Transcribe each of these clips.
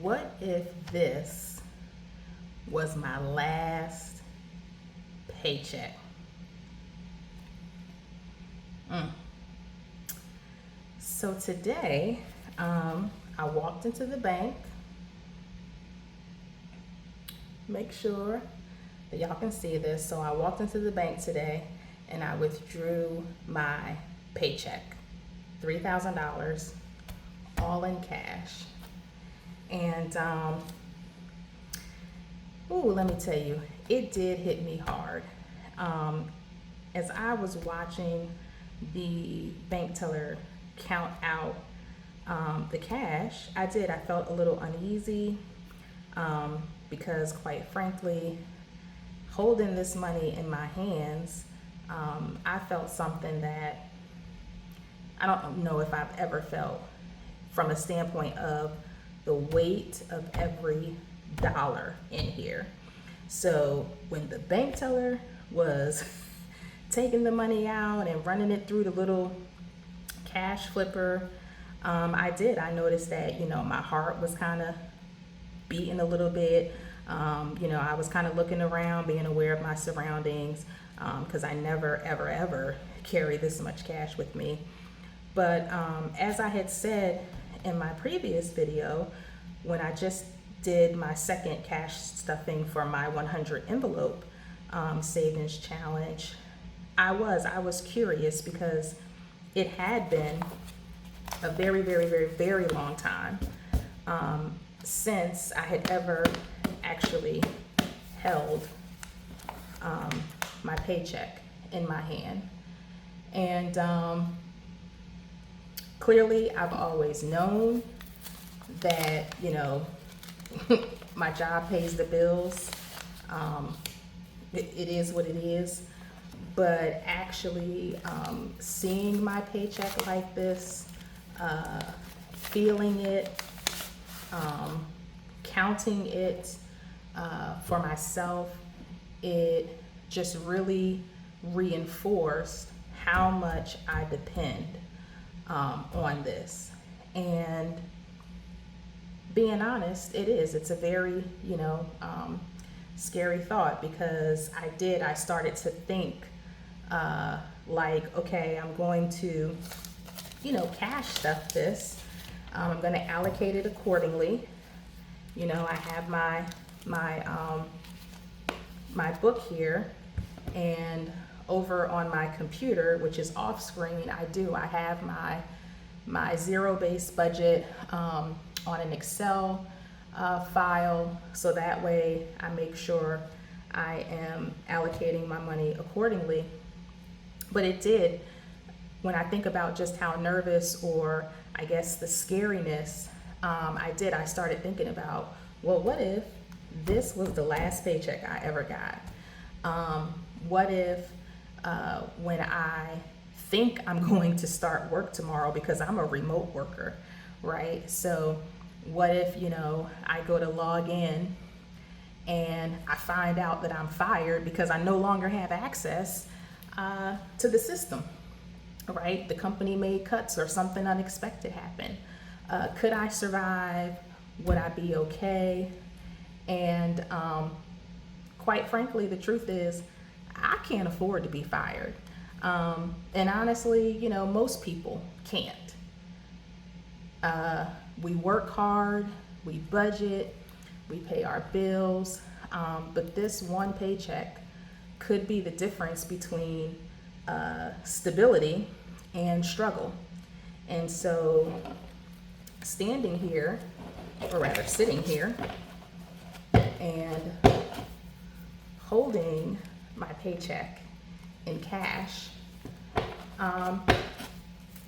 What if this was my last paycheck? So today, I walked into the bank. Make sure that y'all can see this. So I walked into the bank today and I withdrew my paycheck, $3,000, all in cash. And let me tell you, it did hit me hard. As I was watching the bank teller count out the cash, I felt a little uneasy because, quite frankly, holding this money in my hands, I felt something that I don't know if I've ever felt, from a standpoint of the weight of every dollar in here. So when the bank teller was taking the money out and running it through the little cash flipper, I noticed that, my heart was kind of beating a little bit. I was kind of looking around, being aware of my surroundings, because I never, ever, ever carry this much cash with me. But as I had said in my previous video, when I just did my second cash stuffing for my 100 envelope savings challenge, I was curious, because it had been a very, very, very, very long time since I had ever actually held my paycheck in my hand. And clearly I've always known that, my job pays the bills. It is what it is. But actually seeing my paycheck like this, feeling it, counting it for myself, it just really reinforced how much I depend on this. And being honest, it's a very, scary thought, because I started to think okay, I'm going to, cash stuff this. I'm going to allocate it accordingly. I have my book here, and over on my computer, which is off screen, I have my zero-based budget on an Excel file, so that way I make sure I am allocating my money accordingly. But it did, when I think about just how nervous, or I guess the scariness, I started thinking about, well, what if this was the last paycheck I ever got? What if when I think I'm going to start work tomorrow, because I'm a remote worker, right? So what if, I go to log in and I find out that I'm fired because I no longer have access to the system, right? The company made cuts or something unexpected happened. Could I survive? Would I be okay? And quite frankly, the truth is, I can't afford to be fired. And honestly, most people can't. We work hard, we budget, we pay our bills, but this one paycheck could be the difference between stability and struggle. And so standing here, or rather sitting here, and holding my paycheck in cash,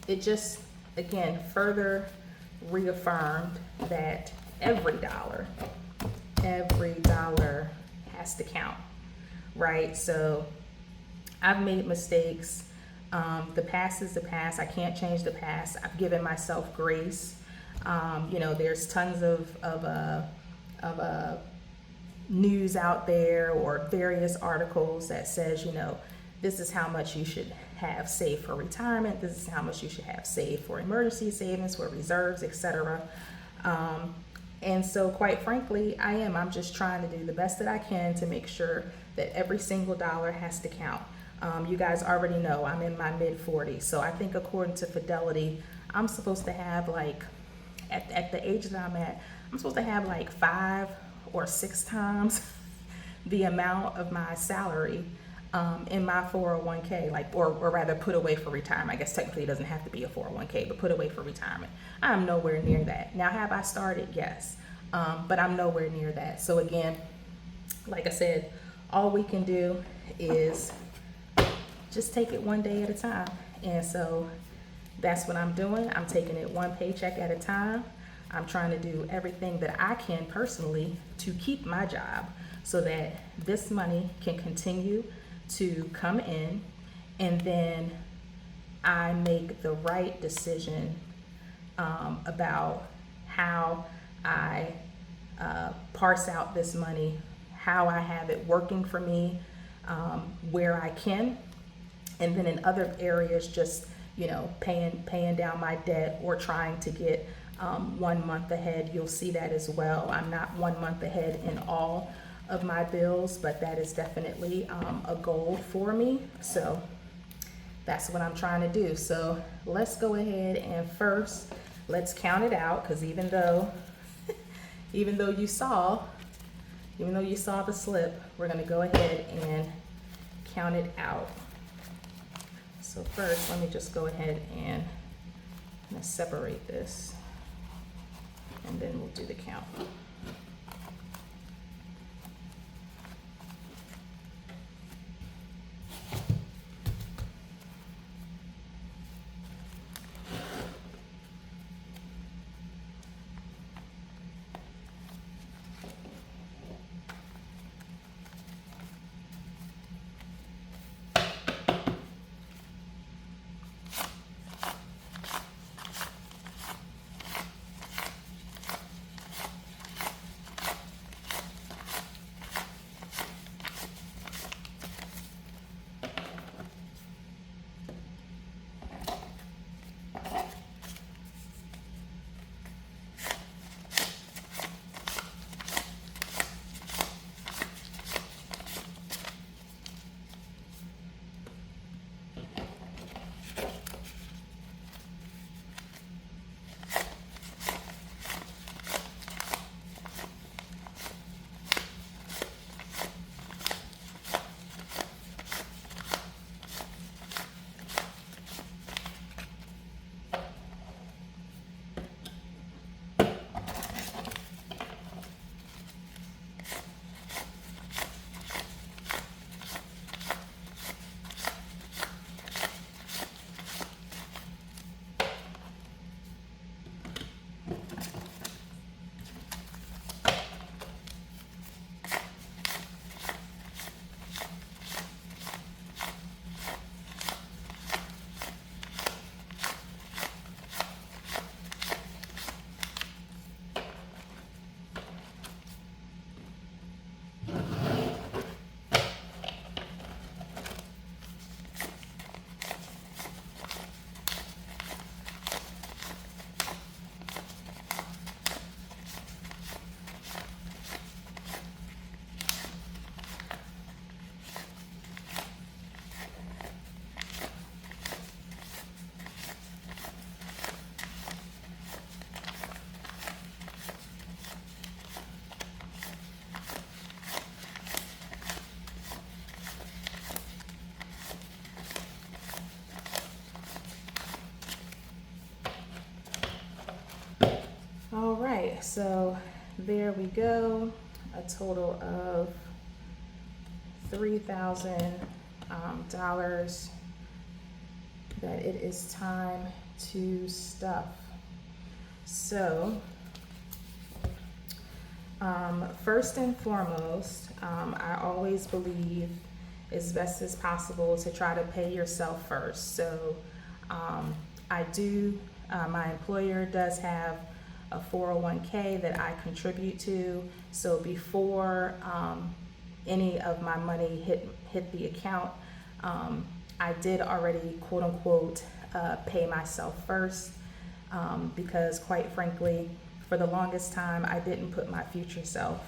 it just, again, further reaffirmed that every dollar has to count, right? So I've made mistakes. The past is the past. I can't change the past. I've given myself grace. There's tons of news out there, or various articles that says, this is how much you should have saved for retirement. This is how much you should have saved for emergency savings, for reserves, etc. And so, quite frankly, I'm just trying to do the best that I can to make sure that every single dollar has to count. You guys already know I'm in my mid 40s. So I think according to Fidelity, I'm supposed to have like, at the age that I'm at, I'm supposed to have like 5 or 6 times the amount of my salary in my 401k, like, or rather put away for retirement. I guess technically it doesn't have to be a 401k, but put away for retirement. I'm nowhere near that. Now, have I started? Yes. But I'm nowhere near that. So again, like I said, all we can do is just take it one day at a time. And so that's what I'm doing. I'm taking it one paycheck at a time. I'm trying to do everything that I can personally to keep my job so that this money can continue to come in, and then I make the right decision about how I parse out this money, how I have it working for me, where I can, and then in other areas, just paying down my debt or trying to get 1 month ahead. You'll see that as well. I'm not 1 month ahead in all of my bills, but that is definitely a goal for me. So that's what I'm trying to do. So let's go ahead and first let's count it out, because even though you saw the slip, we're going to go ahead and count it out. So first, let me just go ahead and separate this, and then we'll do the count. All right, so there we go. A total of $3,000 that it is time to stuff. So first and foremost, I always believe as best as possible to try to pay yourself first. So I do, my employer does have a 401k that I contribute to. So before any of my money hit the account, I did already, quote unquote, pay myself first, because quite frankly, for the longest time, I didn't put my future self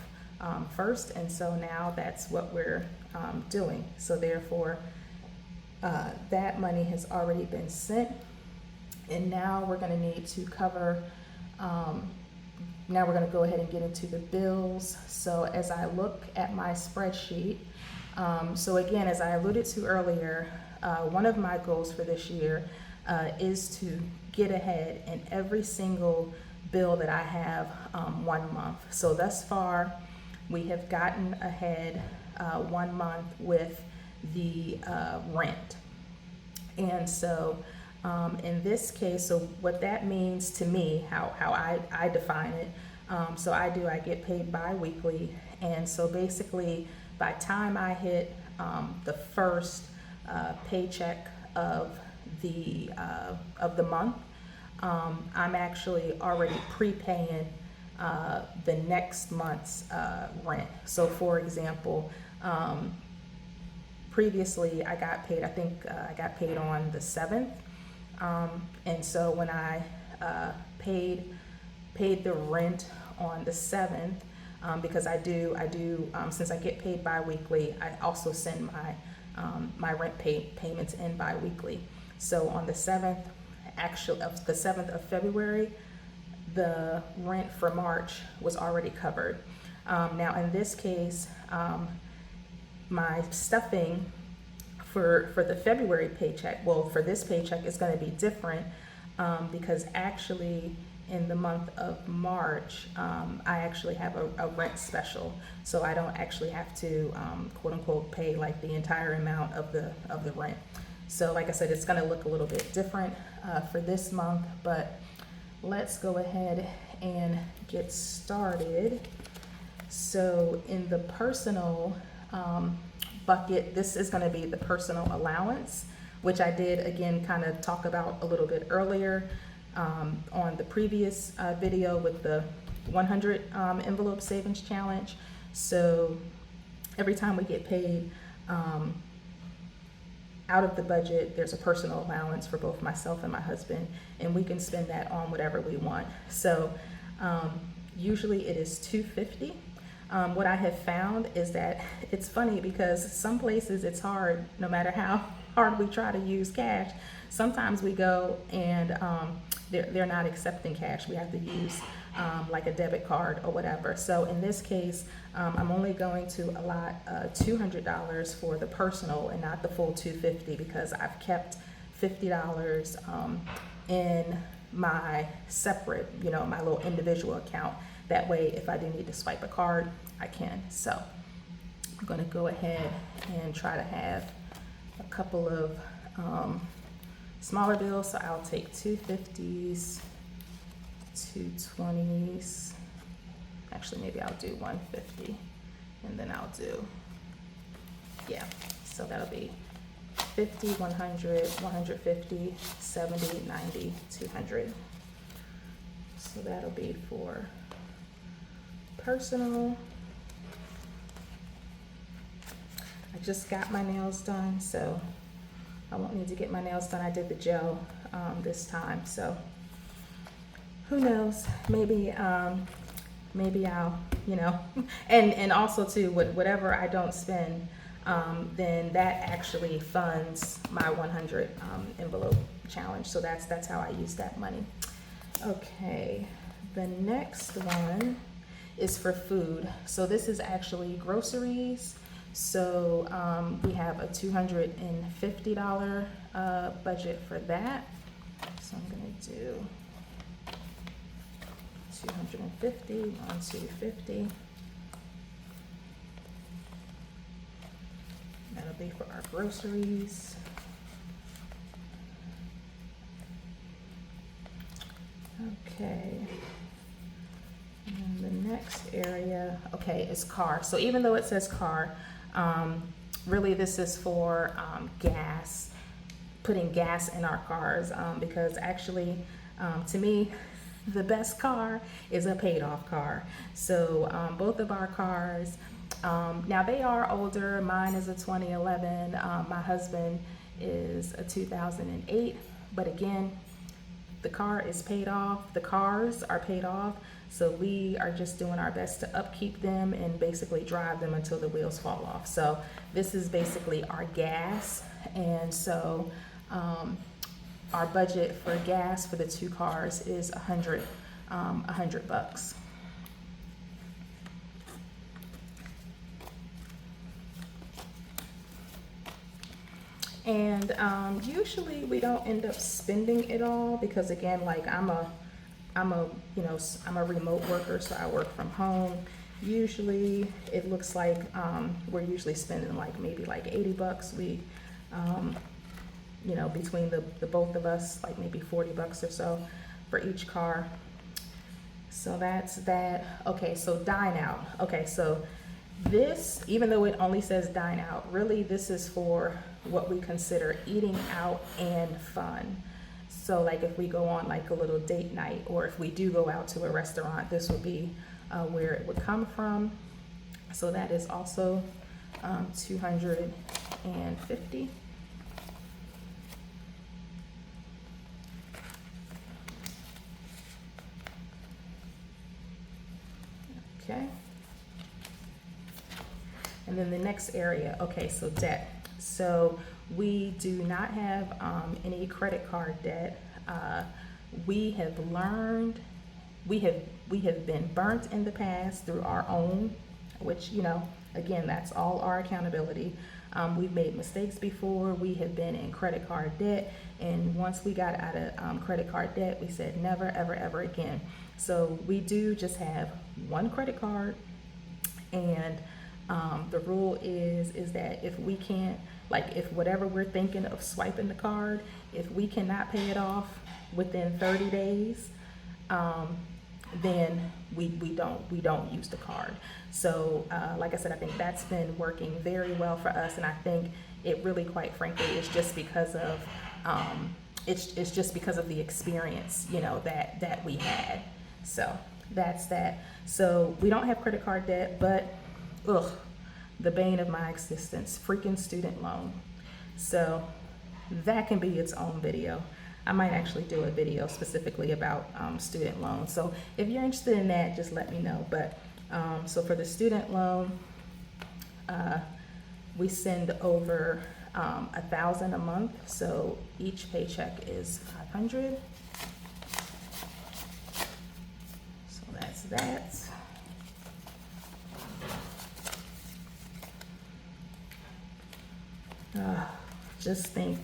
first, and so now that's what we're doing. So therefore, that money has already been sent, and now we're going to need to cover, now we're going to go ahead and get into the bills. So as I look at my spreadsheet, so again, as I alluded to earlier, one of my goals for this year is to get ahead in every single bill that I have 1 month. So thus far, we have gotten ahead 1 month with the rent. And so in this case, so what that means to me, how I define it, so I get paid bi-weekly, and so basically by time I hit the first paycheck of the month, I'm actually already prepaying the next month's rent. So for example, previously I got paid, I think I got paid on the 7th, and so when I paid the rent on the 7th, because I do since I get paid bi-weekly, I also send my rent payments in bi-weekly. So on the 7th, the 7th of February, the rent for March was already covered. Now in this case, my stuffing for the February paycheck, well, for this paycheck is going to be different, because actually in the month of March, I actually have a rent special, so I don't actually have to quote unquote pay like the entire amount of the rent. So like I said, it's going to look a little bit different for this month, but let's go ahead and get started. So in the personal bucket, this is going to be the personal allowance, which I did again kind of talk about a little bit earlier on the previous video with the 100 envelope savings challenge. So every time we get paid out of the budget, there's a personal allowance for both myself and my husband, and we can spend that on whatever we want. So usually it is $250. What I have found is that it's funny because some places it's hard, no matter how hard we try to use cash. Sometimes we go and they're not accepting cash. We have to use like a debit card or whatever. So in this case, I'm only going to allot $200 for the personal and not the full $250, because I've kept $50 in my separate, my little individual account. That way, if I do need to swipe a card, I can. So I'm going to go ahead and try to have a couple of smaller bills. So I'll take 250s, 220s. Actually, maybe I'll do 150, and then I'll do, yeah. So that'll be 50, 100, 150, 70, 90, 200. So that'll be for personal. I just got my nails done, so I won't need to get my nails done. I did the gel this time, so who knows? Maybe I'll, and also too, whatever I don't spend, then that actually funds my 100 envelope challenge. So that's how I use that money. Okay, the next one is for food. So this is actually groceries. So we have a $250 budget for that. So I'm gonna do 250 on 250. That'll be for our groceries. Okay. And the next area, okay, is car. So even though it says car, really this is for gas, putting gas in our cars, because actually, to me, the best car is a paid off car. So both of our cars, now they are older. Mine is a 2011. My husband is a 2008. But again, the car is paid off, the cars are paid off, so we are just doing our best to upkeep them and basically drive them until the wheels fall off. So this is basically our gas, and so our budget for gas for the 2 cars is $100 bucks. And usually we don't end up spending it all, because again, like I'm a remote worker, so I work from home. Usually it looks like we're usually spending like maybe like 80 bucks. We between the both of us, like maybe 40 bucks or so for each car. So that's that. Okay, so dine out. Okay, so this, even though it only says dine out, really this is for what we consider eating out and fun. So like if we go on like a little date night, or if we do go out to a restaurant, this would be where it would come from. So that is also $250. Okay. And then the next area, okay, so debt. So we do not have any credit card debt. We have learned, we have been burnt in the past through our own, which, again, that's all our accountability. We've made mistakes before. We have been in credit card debt, and once we got out of credit card debt, we said never, ever, ever again. So we do just have one credit card, and the rule is that if we can't, like if whatever we're thinking of swiping the card, if we cannot pay it off within 30 days, then we don't use the card. So like I said, I think that's been working very well for us, and I think it really, quite frankly, is just because of it's just because of the experience that we had. So that's that. So we don't have credit card debt, but the bane of my existence, freaking student loan. So that can be its own video. I might actually do a video specifically about student loans. So if you're interested in that, just let me know. But so for the student loan, we send over $1,000 a month. So each paycheck is $500. So that's that. Just think,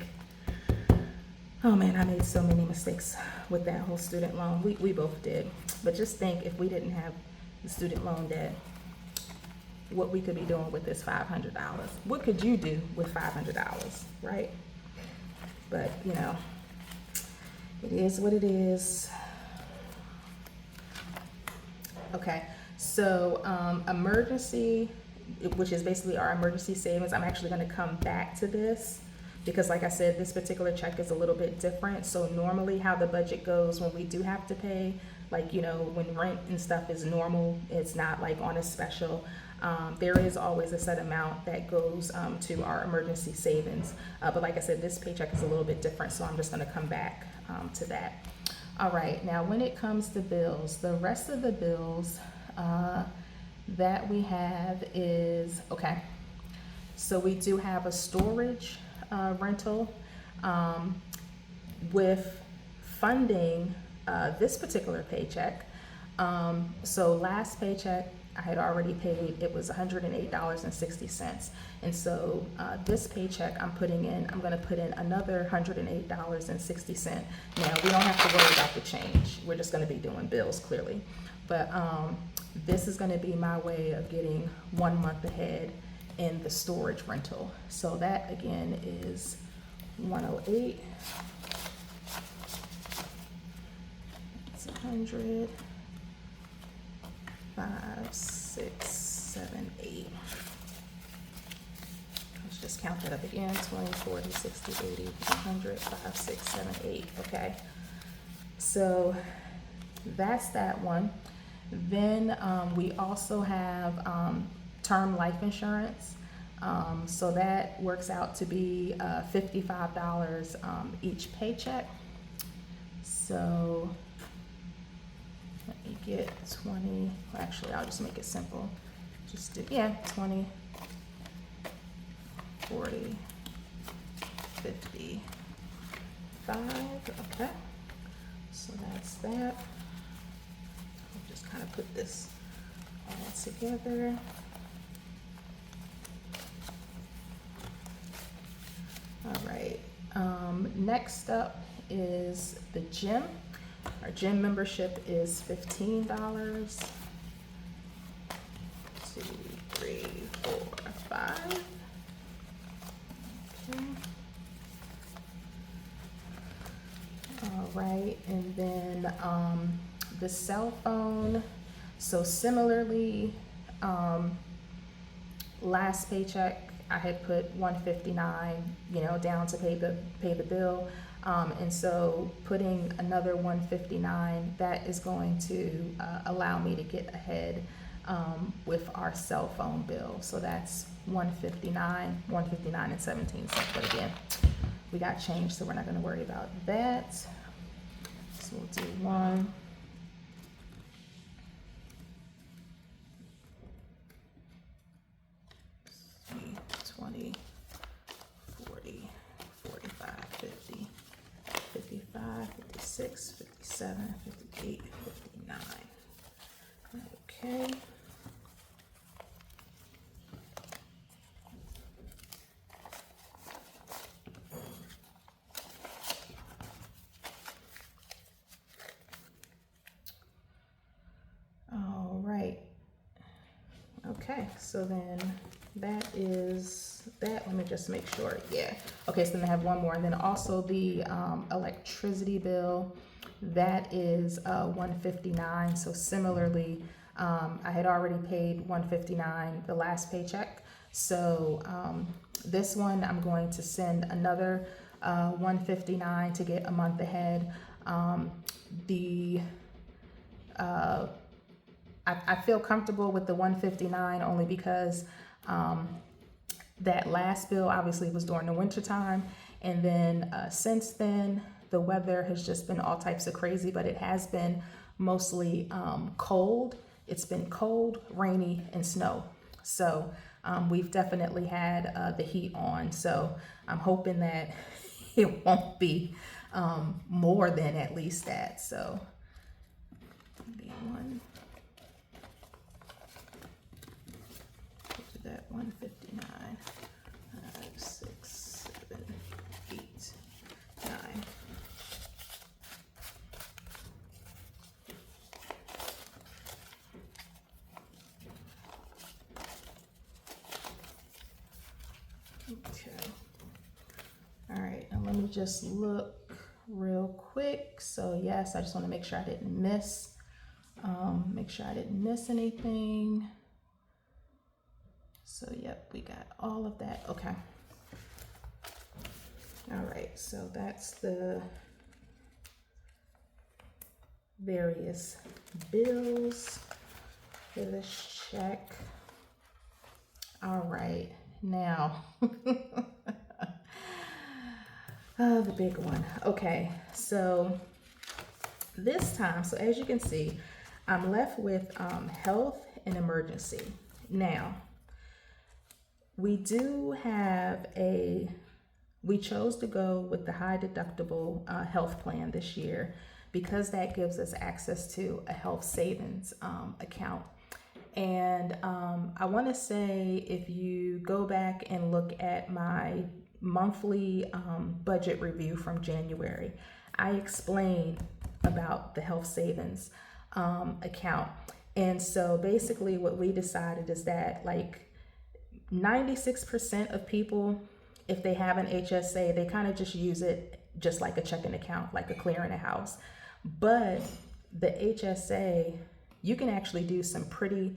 oh man, I made so many mistakes with that whole student loan. We both did. But just think, if we didn't have the student loan debt, what we could be doing with this $500. What could you do with $500, right? But, it is what it is. Okay, so emergency, which is basically our emergency savings. I'm actually going to come back to this because, like I said, this particular check is a little bit different. So normally how the budget goes when we do have to pay, like, when rent and stuff is normal, it's not like on a special. There is always a set amount that goes to our emergency savings. But like I said, this paycheck is a little bit different, so I'm just going to come back to that. All right, now when it comes to bills, the rest of the bills that we have is, okay, so we do have a storage rental with funding this particular paycheck. So last paycheck I had already paid, it was $108.60. And so this paycheck I'm going to put in another $108.60. Now we don't have to worry about the change. We're just going to be doing bills clearly. But this is going to be my way of getting 1 month ahead in the storage rental. So that again is 108. It's 100. 5, 6, 7, 8. Let's just count that up again. 20, 40, 60, 80, 100, 5, 6, 7, 8. Okay. So that's that one. Then we also have term life insurance. So that works out to be $55 each paycheck. So let me get 20, actually I'll just make it simple. Just do, yeah, 20, 40, 50, 5, okay. So that's that. I'll just kind of put this all together. All right, next up is the gym. Our gym membership is $15. 2, 3, 4, 5. Okay. All right, and then the cell phone. So similarly, last paycheck I had put $159, down to pay the bill, and so putting another $159, that is going to allow me to get ahead with our cell phone bill. So that's $159 and 17 cents. But again, we got change, so we're not going to worry about that. So we'll do 1, 20, 40, 45, 50, 55, 56, 57, 58, 59. Okay. All right. Okay, so then that is that. Let me just make sure. Yeah. Okay, so then I have one more. And then also the electricity bill, that is $159. So similarly, I had already paid $159 the last paycheck. So this one I'm going to send another $159 to get a month ahead. I feel comfortable with the $159 only because that last bill obviously was during the winter time, and then since then the weather has just been all types of crazy, but it has been mostly cold. It's been cold, rainy, and snow. So we've definitely had the heat on. So I'm hoping that it won't be more than at least that. So maybe one. That 159, 5, 6, 7, 8, 9. Okay. All right, and let me just look real quick. So yes, I just want to make sure I didn't miss anything. So yep, we got all of that. Okay. All right, so that's the various bills for this check. All right, now the big one. Okay, so this time, so as you can see, I'm left with health and emergency. Now, we chose to go with the high deductible health plan this year because that gives us access to a health savings account. And I want to say, if you go back and look at my monthly budget review from January, I explained about the health savings account. And so basically what we decided is that, like, 96% of people, if they have an HSA, they kind of just use it just like a checking account, like a clearing a house. But the HSA, you can actually do some pretty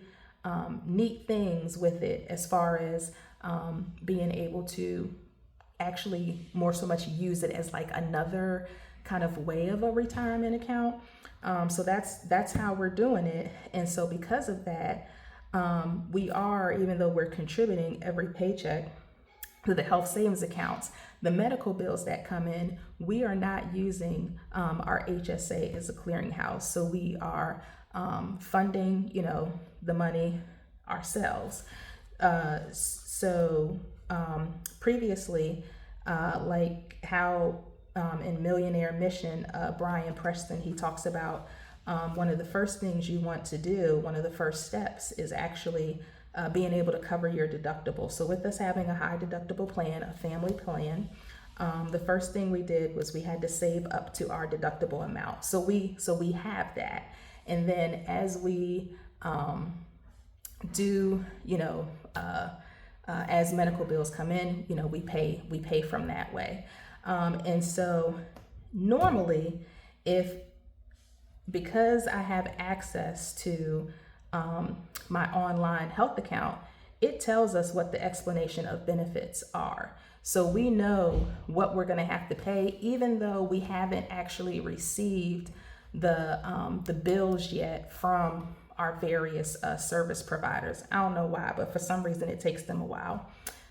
neat things with it, as far as being able to actually more so much use it as like another kind of way of a retirement account. So that's how we're doing it. And so because of that, we are, even though we're contributing every paycheck to the health savings accounts, The medical bills that come in, we are not using our HSA as a clearinghouse. So we are funding, the money ourselves. Previously, like how in Millionaire Mission, Brian Preston, he talks about one of the first things you want to do, one of the first steps is actually being able to cover your deductible. So with us having a high deductible plan, a family plan, the first thing we did was we had to save up to our deductible amount. So we have that. And then as we do, as medical bills come in, we pay from that way. And so normally, because I have access to my online health account, it tells us what the explanation of benefits are. So we know what we're going to have to pay, even though we haven't actually received the bills yet from our various service providers. I don't know why, but for some reason it takes them a while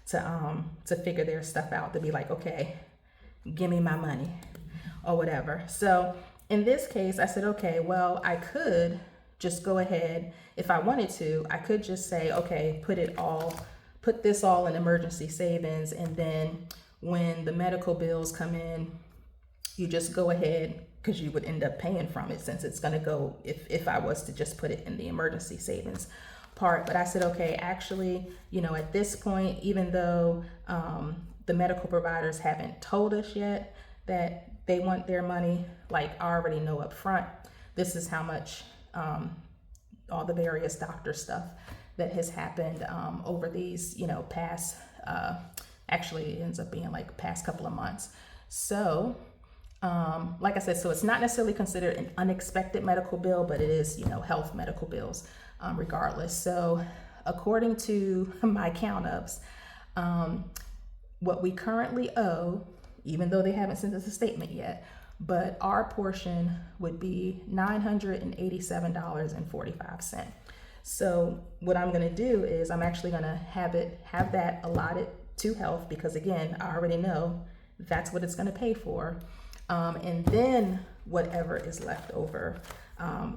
to figure their stuff out, to be like, okay, give me my money or whatever. So in this case, I said, okay, well, I could just go ahead. If I wanted to, I could just say, okay, put this all in emergency savings. And then when the medical bills come in, you just go ahead, because you would end up paying from it, since it's going to go, if I was to just put it in the emergency savings part. But I said, okay, actually, at this point, even though the medical providers haven't told us yet that they want their money, like I already know up front, this is how much all the various doctor stuff that has happened over these, past, actually it ends up being like past couple of months. So like I said, so it's not necessarily considered an unexpected medical bill, but it is, health medical bills regardless. So according to my count ups, what we currently owe, even though they haven't sent us a statement yet, but our portion would be $987.45. So what I'm going to do is I'm actually going to have that allotted to health, because again, I already know that's what it's going to pay for. And then whatever is left over,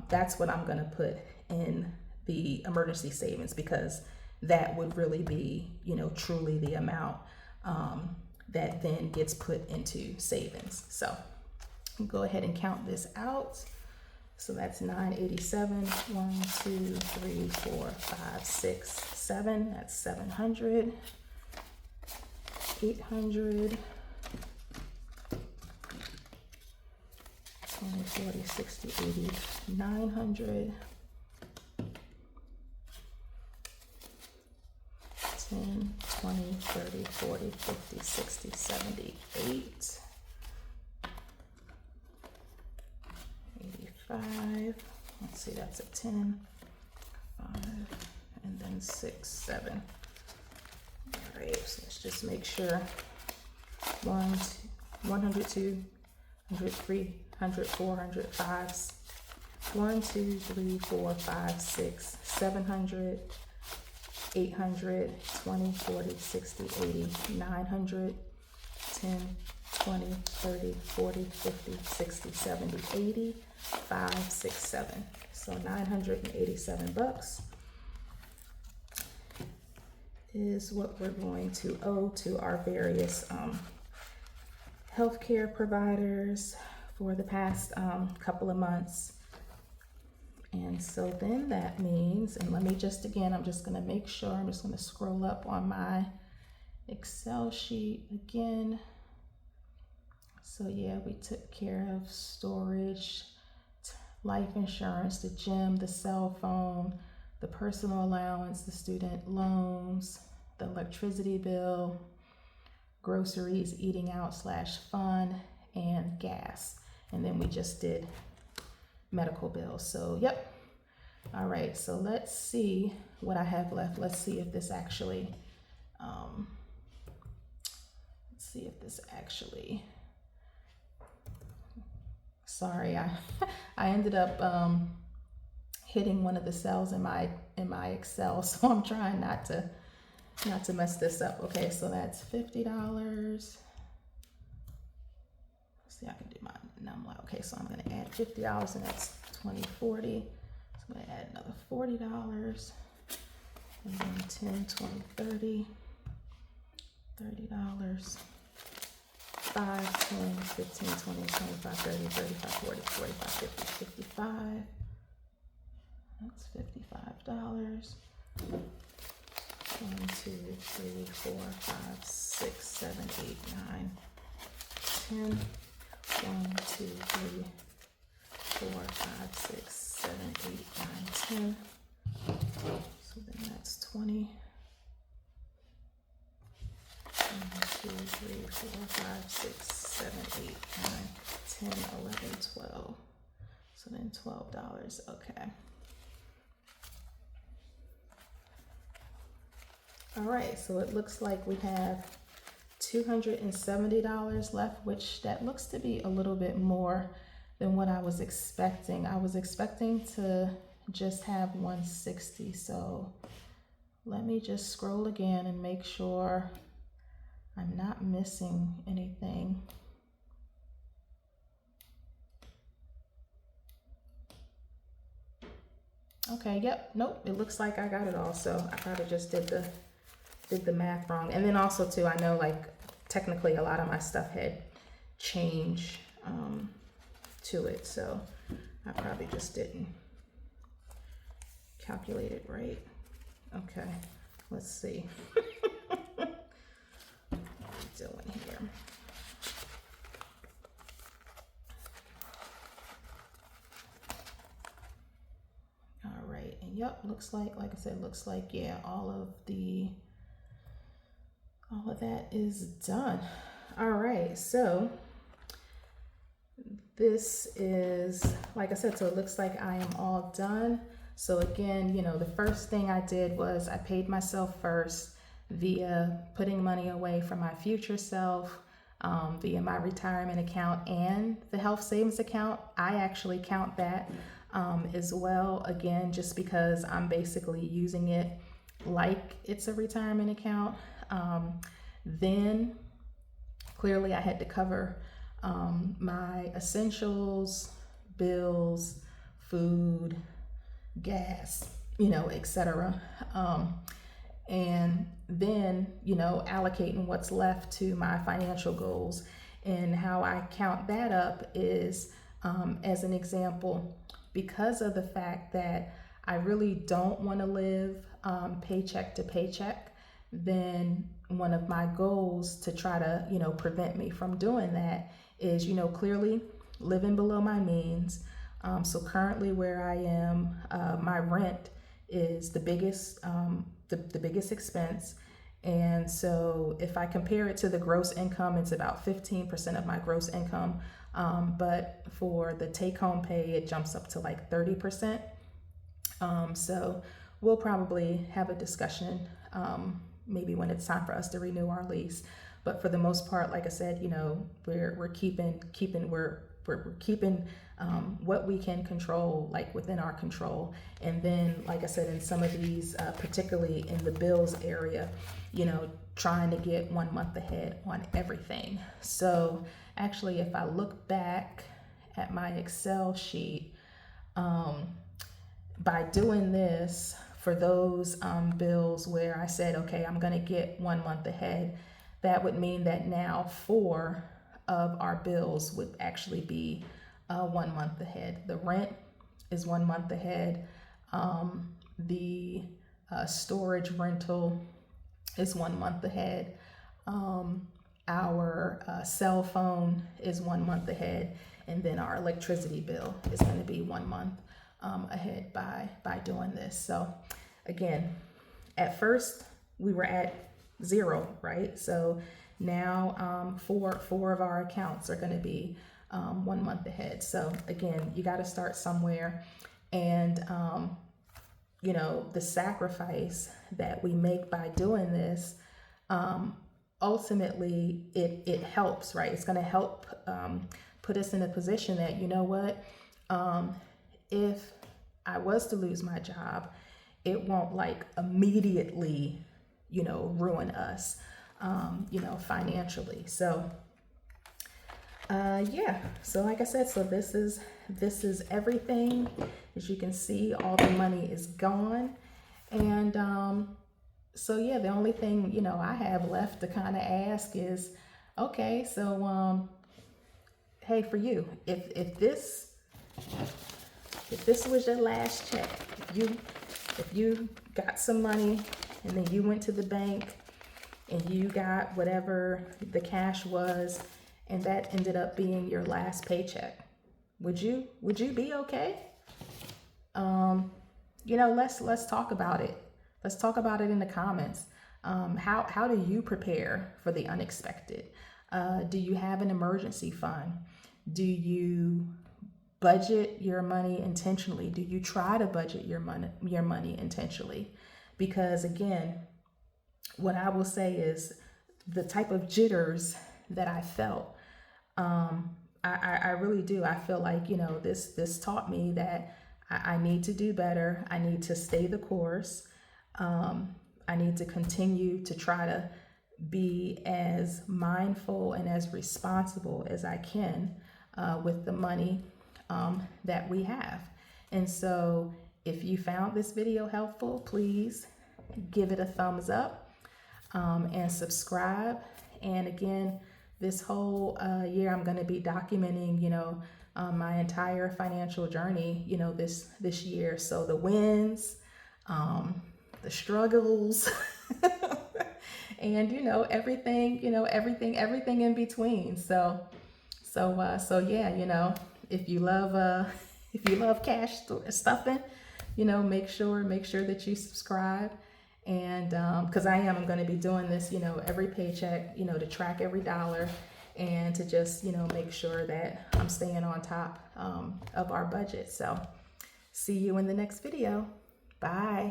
that's what I'm going to put in the emergency savings, because that would really be, truly the amount that then gets put into savings. So I'll go ahead and count this out. So that's 987, 1, 2, 3, 4, 5, 6, 7. That's 700, 800, 20, 40, 60, 80, 900, 10, 20, 30, 40, 50, 60, 70, 8, 85, let's see, that's a 10, 5, and then 6, 7. All right, so let's just make sure. 1, 100, 2, 100, 3, 100, 400, 5, 1, 2, 3, 4, 5, 6, 700, 800, 20, 40, 60, 80, 900, 10, 20, 30, 40, 50, 60, 70, 80, 5, 6, 7. So $987 is what we're going to owe to our various healthcare providers for the past couple of months. And so then that means, and let me just, again, I'm just going to make sure, I'm just going to scroll up on my Excel sheet again. So yeah, we took care of storage, life insurance, the gym, the cell phone, the personal allowance, the student loans, the electricity bill, groceries, eating out / fun, and gas. And then we just did medical bills. So yep. All right, so let's see what I have left. Let's see if this actually sorry, I ended up hitting one of the cells in my Excel, so I'm trying not to mess this up. Okay, so that's $50. See, I can do my number. Okay, so I'm gonna add $50 and that's $20.40. So I'm gonna add another $40 and then 10, 20, 30, $30, 5, 10, 15, 20, 25, 30, 35, 40, 45, 50, 55. That's $55. 1, 2, 3, 4, 5, 6, 7, 8, 9, 10. 1, 2, 3, 4, 5, 6, 7, 8, 9, 10. So then that's 20. 1, 2, 3, 4, 5, 6, 7, 8, 9, 10, 11, 12. So then $12. Okay. All right, so it looks like we have $270 left, which that looks to be a little bit more than what I was expecting. I was expecting to just have 160. So let me just scroll again and make sure I'm not missing anything. Okay, yep, nope, it looks like I got it all. So I probably just did the math wrong. And then also too, I know like technically a lot of my stuff had change to it, so I probably just didn't calculate it right. Okay, let's see. What are we doing here? All right, and yep, looks like I said, looks like, yeah, all of that is done. All right, so this is, like I said, so it looks like I am all done. So again, you know, the first thing I did was I paid myself first via putting money away for my future self, via my retirement account and the health savings account. I actually count that as well, again, just because I'm basically using it like it's a retirement account. Then clearly I had to cover my essentials, bills, food, gas, you know, etc. And then, you know, allocating what's left to my financial goals. And how I count that up is, as an example, because of the fact that I really don't want to live paycheck to paycheck, then one of my goals to try to, you know, prevent me from doing that is, you know, clearly living below my means. So currently where I am, my rent is the biggest, the biggest expense. And so if I compare it to the gross income, it's about 15% of my gross income. But for the take home pay, it jumps up to like 30%. So we'll probably have a discussion, maybe when it's time for us to renew our lease. But for the most part, like I said, you know, we're keeping what we can control, like within our control. And then, like I said, in some of these, particularly in the bills area, you know, trying to get 1 month ahead on everything. So actually, if I look back at my Excel sheet, by doing this for those bills where I said, okay, I'm going to get 1 month ahead, that would mean that now 4 of our bills would actually be 1 month ahead. The rent is 1 month ahead. The storage rental is 1 month ahead. Our cell phone is 1 month ahead. And then our electricity bill is going to be 1 month ahead by doing this. So again, at first we were at 0, right? So now four of our accounts are going to be 1 month ahead. So again, you got to start somewhere. And you know, the sacrifice that we make by doing this, ultimately it helps, right? It's going to help put us in a position that, you know what, if I was to lose my job, it won't like immediately, you know, ruin us, you know, financially. So Yeah, so like I said, so this is everything. As you can see, all the money is gone. And so yeah, the only thing, I have left to kind of ask is, okay, so hey, for you, if this was your last check, if you got some money and then you went to the bank and you got whatever the cash was, and that ended up being your last paycheck, would you be okay? Let's talk about it. Let's talk about it in the comments. How do you prepare for the unexpected? Do you have an emergency fund? Do you budget your money intentionally? Do you try to budget your money intentionally? Because again, what I will say is the type of jitters that I felt, I really do. I feel like, this taught me that I need to do better. I need to stay the course. I need to continue to try to be as mindful and as responsible as I can with the money that we have. And so if you found this video helpful, please give it a thumbs up and subscribe. And again, this whole year, I'm going to be documenting, my entire financial journey, this year. So the wins, the struggles, and everything in between. So yeah, if you love cash stuffing, make sure that you subscribe. And because I'm going to be doing this, every paycheck, to track every dollar and to just, make sure that I'm staying on top of our budget. So see you in the next video. Bye.